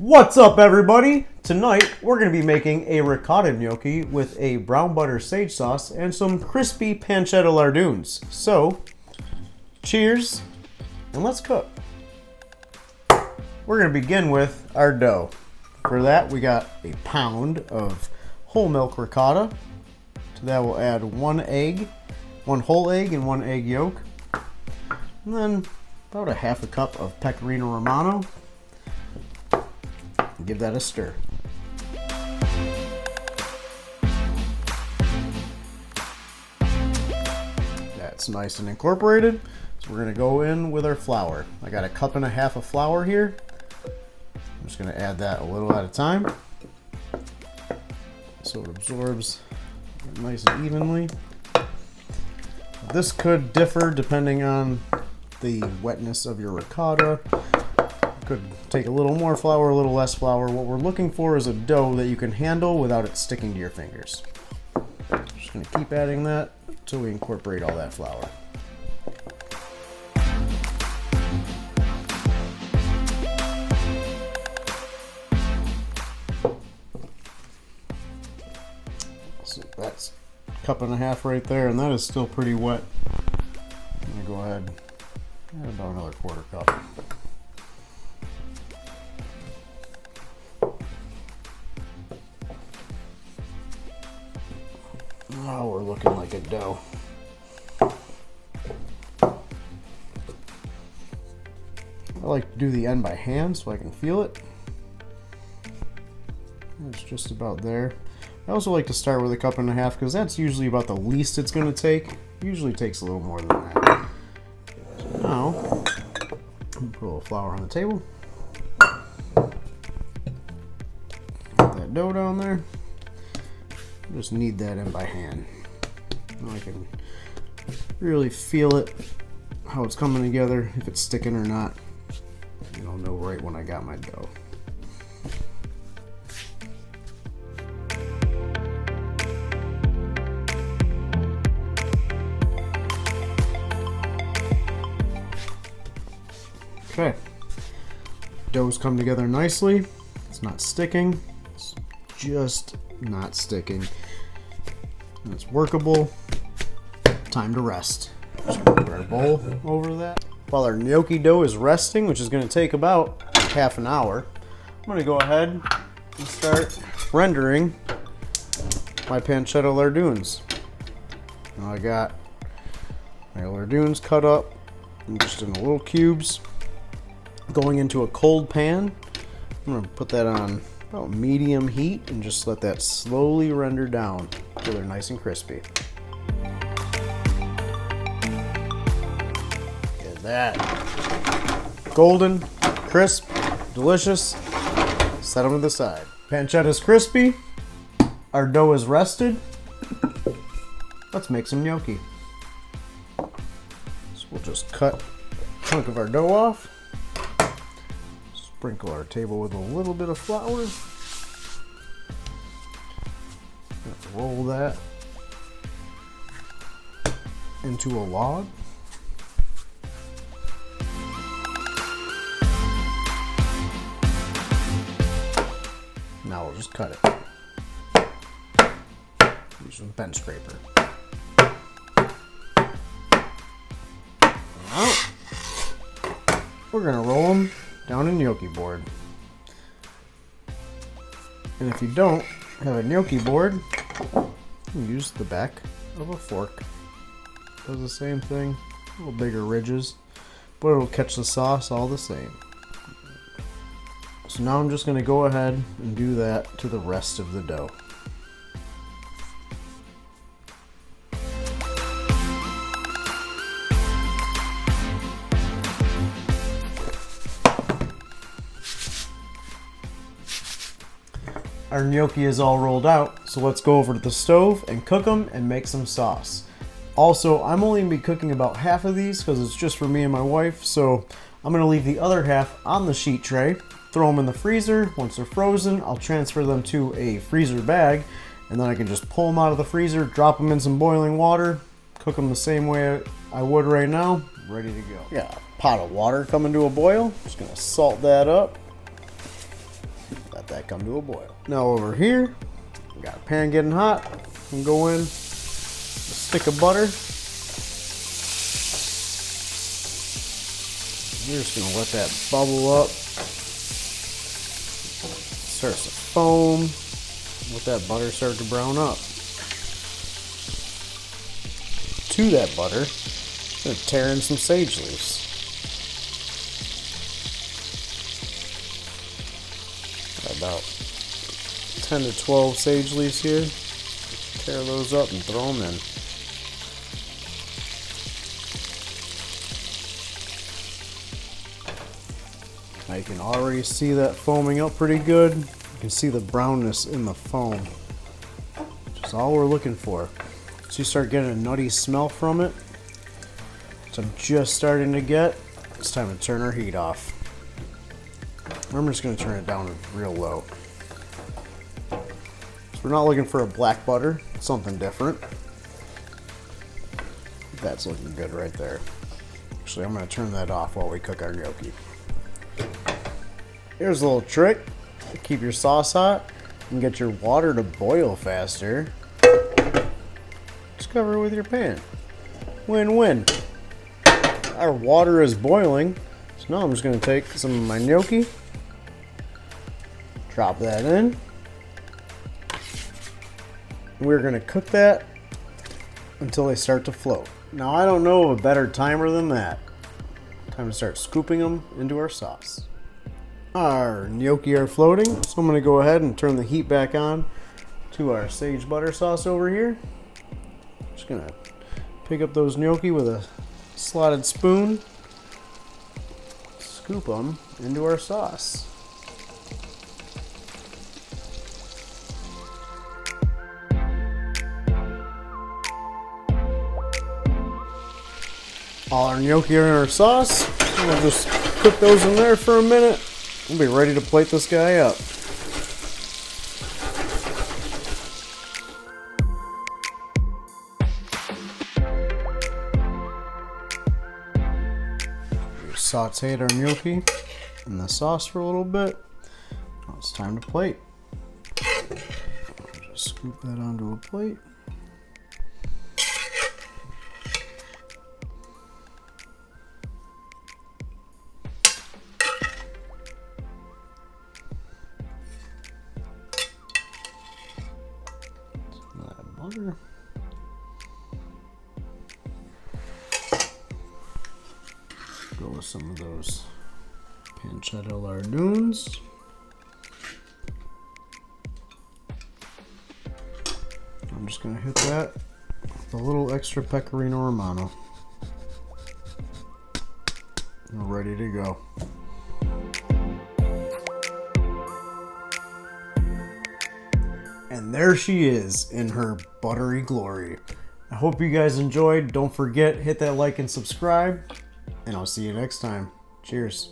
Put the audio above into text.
What's up, everybody? Tonight we're going to be making a ricotta gnocchi with a brown butter sage sauce and some crispy pancetta lardons. So, cheers and let's cook. We're going to begin with our dough. For that we got a pound of whole milk ricotta. To that we'll add one whole egg and one egg yolk. And then about a half a cup of Pecorino Romano. Give that a stir. That's nice and incorporated. So we're going to go in with our flour. I got a cup and a half of flour here. I'm just going to add that a little at a time so it absorbs nice and evenly. This could differ depending on the wetness of your ricotta. Could take a little more flour, a little less flour. What we're looking for is a dough that you can handle without it sticking to your fingers. Just going to keep adding that until we incorporate all that flour. So that's a cup and a half right there, and that is still pretty wet. I'm going to go ahead and add about another quarter cup. Oh, we're looking like a dough. I like to do the end by hand so I can feel it. It's just about there. I also like to start with a cup and a half because that's usually about the least it's going to take. It usually takes a little more than that. So now, put a little flour on the table. Put that dough down there. Just knead that in by hand. Now I can really feel it, how it's coming together, if it's sticking or not. And I'll know right when I got my dough. Okay, dough's come together nicely. It's not sticking. It's just not sticking. And it's workable. Time to rest. Just gonna put our bowl over that. While our gnocchi dough is resting, which is going to take about half an hour, I'm going to go ahead and start rendering my pancetta lardons. Now I got my lardons cut up and just in little cubes, going into a cold pan. I'm going to put that on about medium heat and just let that slowly render down until they're nice and crispy. Get that. Golden, crisp, delicious. Set them to the side. Pancetta's crispy. Our dough is rested. Let's make some gnocchi. So we'll just cut a chunk of our dough off. Sprinkle our table with a little bit of flour. Roll that into a log. Now we'll just cut it. Use a bench scraper. Now we're gonna roll them down a gnocchi board. And if you don't have a gnocchi board, you can use the back of a fork. Does the same thing, a little bigger ridges, but it'll catch the sauce all the same. So now I'm just going to go ahead and do that to the rest of the dough. Our gnocchi is all rolled out, so let's go over to the stove and cook them and make some sauce. Also, I'm only going to be cooking about half of these because it's just for me and my wife, so I'm going to leave the other half on the sheet tray, throw them in the freezer. Once they're frozen, I'll transfer them to a freezer bag, and then I can just pull them out of the freezer, drop them in some boiling water, cook them the same way I would right now, ready to go. Got a pot of water coming to a boil, just going to salt that up. let that come to a boil. Now over here, we got a pan getting hot. And go in a stick of butter. You're just gonna let that bubble up. Starts to foam. Let that butter start to brown up. To that butter, I'm gonna tear in some sage leaves. About 10 to 12 sage leaves here. Tear those up and throw them in. Now you can already see that foaming up pretty good. You can see the brownness in the foam, which is all we're looking for. So you start getting a nutty smell from it, which I'm just starting to get. It's time to turn our heat off. I'm just going to turn it down real low. So we're not looking for a black butter, something different. That's looking good right there. Actually, I'm going to turn that off while we cook our gnocchi. Here's a little trick to keep your sauce hot and get your water to boil faster. Just cover it with your pan. Win-win. Our water is boiling, so now I'm just going to take some of my gnocchi, drop that in. We're going to cook that until they start to float. Now I don't know of a better timer than that. Time to start scooping them into our sauce. Our gnocchi are floating, so I'm going to go ahead and turn the heat back on to our sage butter sauce over here. Just going to pick up those gnocchi with a slotted spoon, scoop them into our sauce. All our gnocchi are in our sauce. We'll just cook those in there for a minute. We'll be ready to plate this guy up. We sauteed our gnocchi in the sauce for a little bit. Now it's time to plate. Just scoop that onto a plate. Butter. Go with some of those pancetta lardons. I'm just going to hit that with a little extra Pecorino Romano. We're ready to go. And there she is in her buttery glory. I hope you guys enjoyed. Don't forget, hit that like and subscribe. And I'll see you next time. Cheers.